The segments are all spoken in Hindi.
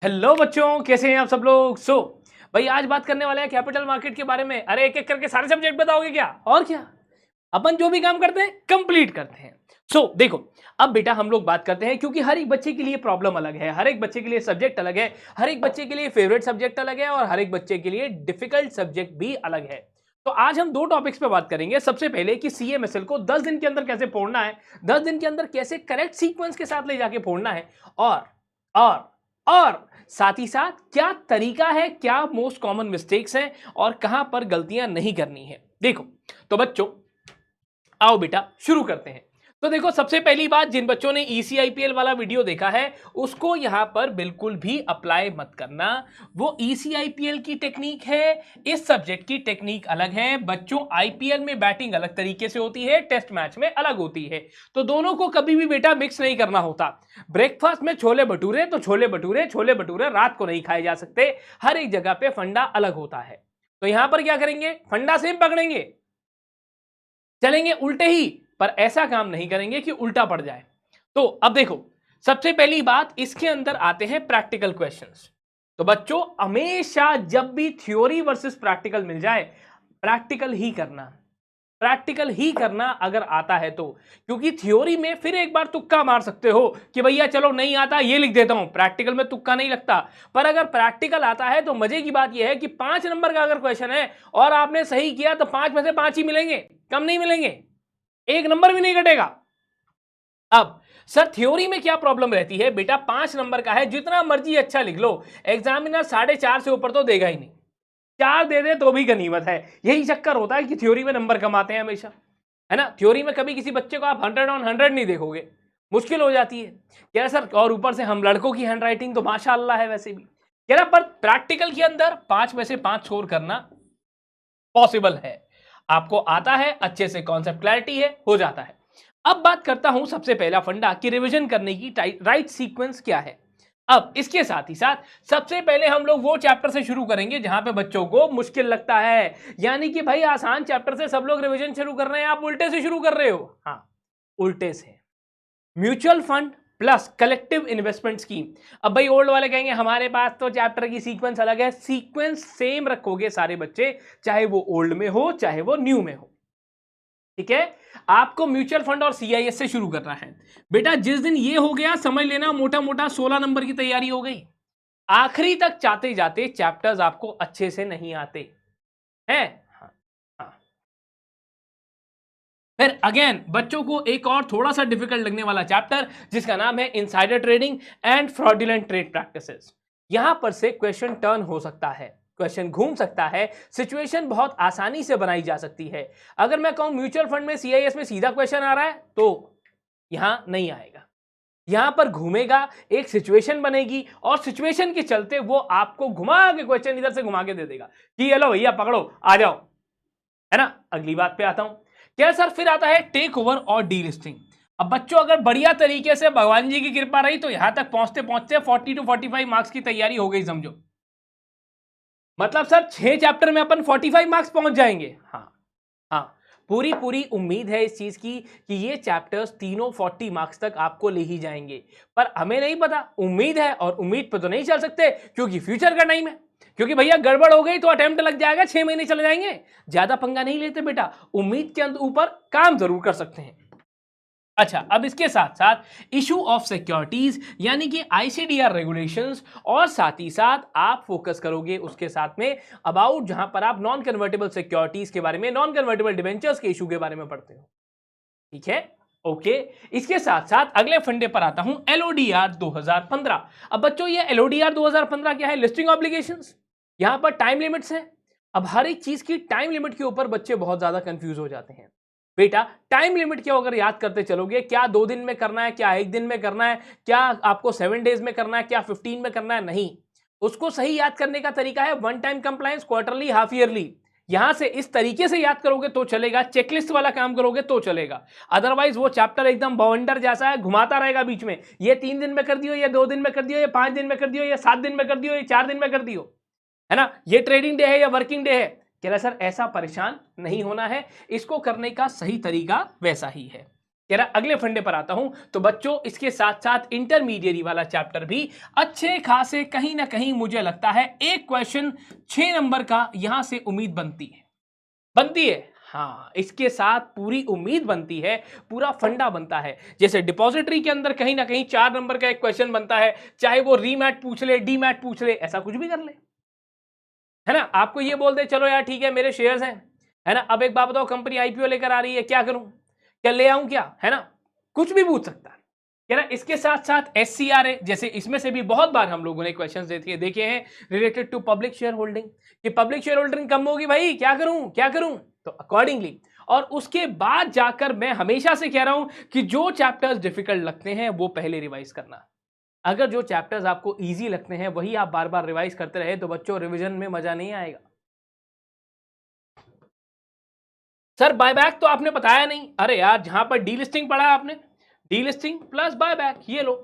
हेलो बच्चों, कैसे हैं आप सब लोग। भाई आज बात करने वाले हैं कैपिटल मार्केट के बारे में। अरे एक एक करके सारे सब्जेक्ट बताओगे क्या? और क्या, अपन जो भी काम करते हैं कंप्लीट करते हैं। देखो, अब बेटा हम लोग बात करते हैं, क्योंकि हर एक बच्चे के लिए प्रॉब्लम अलग है, हर एक बच्चे के लिए सब्जेक्ट अलग है, हर एक बच्चे के लिए फेवरेट सब्जेक्ट अलग है और हर एक बच्चे के लिए डिफिकल्ट सब्जेक्ट भी अलग है। तो आज हम दो टॉपिक्स पे बात करेंगे। सबसे पहले कि सीएमएसएल को 10 दिन के अंदर कैसे फोड़ना है, 10 दिन के अंदर कैसे करेक्ट सीक्वेंस के साथ ले जाके फोड़ना है, और और और साथ ही साथ क्या तरीका है, क्या मोस्ट कॉमन मिस्टेक्स हैं और कहां पर गलतियां नहीं करनी है। देखो, तो बच्चों आओ बेटा शुरू करते हैं। तो देखो, सबसे पहली बात, जिन बच्चों ने ईसीआईपीएल वाला वीडियो देखा है उसको यहां पर बिल्कुल भी अप्लाई मत करना। वो ईसीआईपीएल की टेक्निक है, इस सब्जेक्ट की टेक्निक अलग है। बच्चों, आईपीएल में बैटिंग अलग तरीके से होती है, टेस्ट मैच में अलग होती है, तो दोनों को कभी भी बेटा मिक्स नहीं करना होता। ब्रेकफास्ट में छोले भटूरे तो छोले भटूरे, छोले भटूरे रात को नहीं खाए जा सकते। हर एक जगह पे फंडा अलग होता है। तो यहां पर क्या करेंगे, फंडा सेम पकड़ेंगे, चलेंगे उल्टे ही, पर ऐसा काम नहीं करेंगे कि उल्टा पड़ जाए। तो अब देखो, सबसे पहली बात, इसके अंदर आते हैं प्रैक्टिकल क्वेश्चंस। तो बच्चों, हमेशा जब भी थ्योरी वर्सेस प्रैक्टिकल मिल जाए, प्रैक्टिकल ही करना, प्रैक्टिकल ही करना अगर आता है तो। क्योंकि थ्योरी में फिर एक बार तुक्का मार सकते हो कि भैया चलो नहीं आता ये लिख देता हूं, प्रैक्टिकल में तुक्का नहीं लगता। पर अगर प्रैक्टिकल आता है तो मजे की बात यह है कि 5 नंबर का अगर क्वेश्चन है और आपने सही किया तो 5 में से 5 ही मिलेंगे, कम नहीं मिलेंगे, एक नंबर भी नहीं घटेगा। अब सर थ्योरी में क्या प्रॉब्लम रहती है बेटा, 5 नंबर का है, जितना मर्जी अच्छा लिख लो, एग्जामिनर 4.5 से ऊपर तो देगा ही नहीं, 4 दे दे तो भी गनीमत है। यही चक्कर होता है कि थ्योरी में नंबर कम आते हैं हमेशा, है ना। थ्योरी में कभी किसी बच्चे को आप 100 ऑन 100 नहीं देखोगे, मुश्किल हो जाती है। कह रहा सर, और ऊपर से हम लड़कों की हैंडराइटिंग तो माशाअल्लाह है वैसे भी। कह रहा पर प्रैक्टिकल के अंदर 5 में से 5 स्कोर करना पॉसिबल है, आपको आता है, अच्छे से कॉन्सेप्ट क्लैरिटी है, हो जाता है। अब बात करता हूं सबसे पहला फंडा कि रिवीजन करने की राइट सीक्वेंस क्या है। अब इसके साथ ही साथ सबसे पहले हम लोग वो चैप्टर से शुरू करेंगे जहां पे बच्चों को मुश्किल लगता है। यानी कि भाई आसान चैप्टर से सब लोग रिवीजन शुरू कर रहे हैं, आप उल्टे से शुरू कर रहे हो। हाँ, उल्टे से। Mutual fund plus collective investment scheme. अब भाई ओल्ड वाले कहेंगे हमारे पास तो चैप्टर की सीक्वेंस अलग है। सीक्वेंस सेम रखोगे सारे बच्चे, चाहे वो ओल्ड में हो चाहे वो न्यू में हो, ठीक है। आपको म्यूचुअल फंड और सीआईएस से शुरू करना है बेटा। जिस दिन ये हो गया समझ लेना मोटा मोटा 16 नंबर की तैयारी हो गई। आखिरी तक चाहते जाते चैप्टर्स आपको अच्छे से नहीं आते हैं। हाँ, हाँ। फिर अगेन बच्चों को एक और थोड़ा सा डिफिकल्ट लगने वाला चैप्टर जिसका नाम है insider trading and fraudulent trade practices. यहां पर से क्वेश्चन टर्न हो सकता है, क्वेश्चन घूम सकता है, सिचुएशन बहुत आसानी से बनाई जा सकती है। अगर मैं कहूं म्यूचुअल फंड में सीआईएस में सीधा क्वेश्चन आ रहा है तो यहां नहीं आएगा, यहां पर घूमेगा, एक सिचुएशन बनेगी और सिचुएशन के चलते वो आपको घुमा के क्वेश्चन इधर से घुमा के दे देगा कि हेलो भैया पकड़ो आ जाओ, है ना। अगली बात पे आता हूं, क्या सर फिर आता है टेक ओवर और डीलिस्टिंग। अब बच्चों अगर बढ़िया तरीके से भगवान जी की कृपा रही तो यहां तक पहुंचते पहुंचते 40 टू 45 मार्क्स की तैयारी हो गई समझो। मतलब सर 6 चैप्टर में अपन 45 मार्क्स पहुंच जाएंगे। हाँ, हाँ, पूरी पूरी उम्मीद है इस चीज की कि ये चैप्टर्स तीनों 40 मार्क्स तक आपको ले ही जाएंगे। पर हमें नहीं पता, उम्मीद है और उम्मीद पर तो नहीं चल सकते क्योंकि फ्यूचर का टाइम है। क्योंकि भैया गड़बड़ हो गई तो अटेम्प्ट लग जाएगा, 6 महीने चले जाएंगे। ज्यादा पंगा नहीं लेते बेटा, उम्मीद के ऊपर काम जरूर कर सकते हैं। अच्छा, अब इसके साथ साथ इशू ऑफ सिक्योरिटीज यानी कि आईसीडीआर रेगुलेशंस, और साथ ही साथ आप फोकस करोगे उसके साथ में अबाउट जहां पर आप नॉन कन्वर्टेबल सिक्योरिटीज के बारे में, नॉन कन्वर्टेबल डिवेंचर्स के इशू के बारे में पढ़ते हो, ठीक है। ओके, इसके साथ साथ अगले फंडे पर आता हूं, एलओडीआर 2015। अब बच्चों ये एलओडीआर 2015 क्या है, लिस्टिंग ऑब्लिगेशंस। यहां पर टाइम लिमिट्स हैं। अब हर एक चीज की टाइम लिमिट के ऊपर बच्चे बहुत ज्यादा कंफ्यूज हो जाते हैं बेटा। टाइम लिमिट क्या अगर याद करते चलोगे, क्या 2 दिन में करना है, क्या 1 दिन में करना है, क्या आपको 7 डेज में करना है, क्या 15 में करना है, नहीं। उसको सही याद करने का तरीका है one time compliance, quarterly, half yearly. यहां से इस तरीके से याद करोगे तो चलेगा, चेकलिस्ट वाला काम करोगे तो चलेगा। अदरवाइज वो चैप्टर एकदम बवंडर जैसा है, घुमाता रहेगा बीच में, ये 3 दिन में कर दियो, ये 2 दिन में कर दियो, ये 5 दिन में कर दियो, ये 7 दिन में कर दियो, ये 4 दिन में कर दियो, है ना। ये ट्रेडिंग डे है या वर्किंग डे है। कह रहा सर ऐसा परेशान नहीं होना है, इसको करने का सही तरीका वैसा ही है। कह रहा अगले फंडे पर आता हूं। तो बच्चों इसके साथ साथ इंटरमीडिएट वाला चैप्टर भी अच्छे खासे कहीं ना कहीं मुझे लगता है एक क्वेश्चन 6 नंबर का यहां से उम्मीद बनती है। हाँ, इसके साथ पूरी उम्मीद बनती है, पूरा फंडा बनता है। जैसे डिपॉजिटरी के अंदर कहीं ना कहीं 4 नंबर का एक क्वेश्चन बनता है, चाहे वो रीमैट पूछ ले, डीमैट पूछ ले, ऐसा कुछ भी कर ले, है ना। आपको ये बोल दे चलो यार ठीक है मेरे शेयर्स हैं, है ना, अब एक बात बताओ कंपनी आईपीओ लेकर आ रही है, क्या करूं, क्या ले आऊं क्या, है ना, कुछ भी पूछ सकता है ना। इसके साथ साथ एससीआरए, जैसे इसमें से भी बहुत बार हम लोगों ने क्वेश्चंस देखे हैं related to public share holding, कि पब्लिक शेयर होल्डिंग कम होगी भाई, क्या करूं, तो अकॉर्डिंगली। और उसके बाद जाकर मैं हमेशा से कह रहा हूं कि जो चैप्टर्स डिफिकल्ट लगते हैं वो पहले रिवाइज करना। अगर जो चैप्टर्स आपको इजी लगते हैं वही आप बार बार रिवाइज करते रहे तो बच्चों रिवीजन में मजा नहीं आएगा। सर बायबैक तो आपने बताया नहीं। अरे यार जहां पर डीलिस्टिंग पढ़ा आपने, डीलिस्टिंग प्लस बायबैक, ये लो।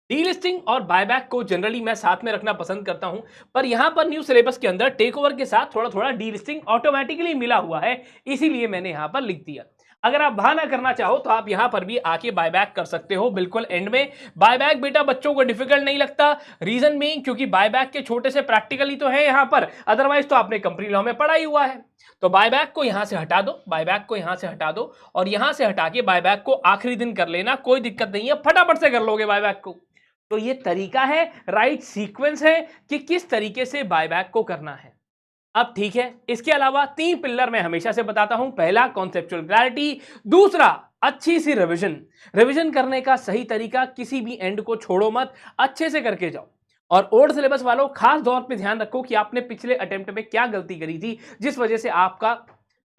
डीलिस्टिंग और बायबैक को जनरली मैं साथ में रखना पसंद करता हूं, पर यहां पर न्यू सिलेबस के अंदर टेक ओवर के साथ थोड़ा थोड़ा डीलिस्टिंग ऑटोमेटिकली मिला हुआ है, इसीलिए मैंने यहां पर लिख दिया। अगर आप वहां ना करना चाहो तो आप यहां पर भी आके बायबैक कर सकते हो बिल्कुल एंड में। बायबैक बेटा बच्चों को डिफिकल्ट नहीं लगता, रीजन मीन क्योंकि बायबैक के छोटे से प्रैक्टिकली तो है यहां पर, अदरवाइज तो आपने कंपनी लॉ में पढ़ा ही हुआ है। तो बायबैक को यहां से हटा दो, बायबैक को यहां से हटा दो, और यहां से हटा के बायबैक को आखिरी दिन कर लेना, कोई दिक्कत नहीं है, फटाफट से कर लोगे बायबैक को। तो ये तरीका है, राइट सीक्वेंस है कि किस तरीके से बायबैक को करना है। अब ठीक है, इसके अलावा 3 पिलर मैं हमेशा से बताता हूं। पहला कॉन्सेप्चुअल क्लैरिटी, दूसरा अच्छी सी रिवीजन करने का सही तरीका, किसी भी एंड को छोड़ो मत, अच्छे से करके जाओ। और ओल्ड सिलेबस वालों खास तौर पे ध्यान रखो कि आपने पिछले अटेम्प्ट में क्या गलती करी थी जिस वजह से आपका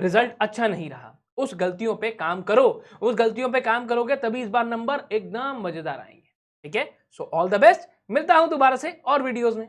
रिजल्ट अच्छा नहीं रहा। उस गलतियों पे काम करो, उस गलतियों पे काम करोगे तभी इस बार नंबर एकदम मजेदार आएंगे। ठीक है, सो ऑल द बेस्ट, मिलता हूं दोबारा से और वीडियोस में।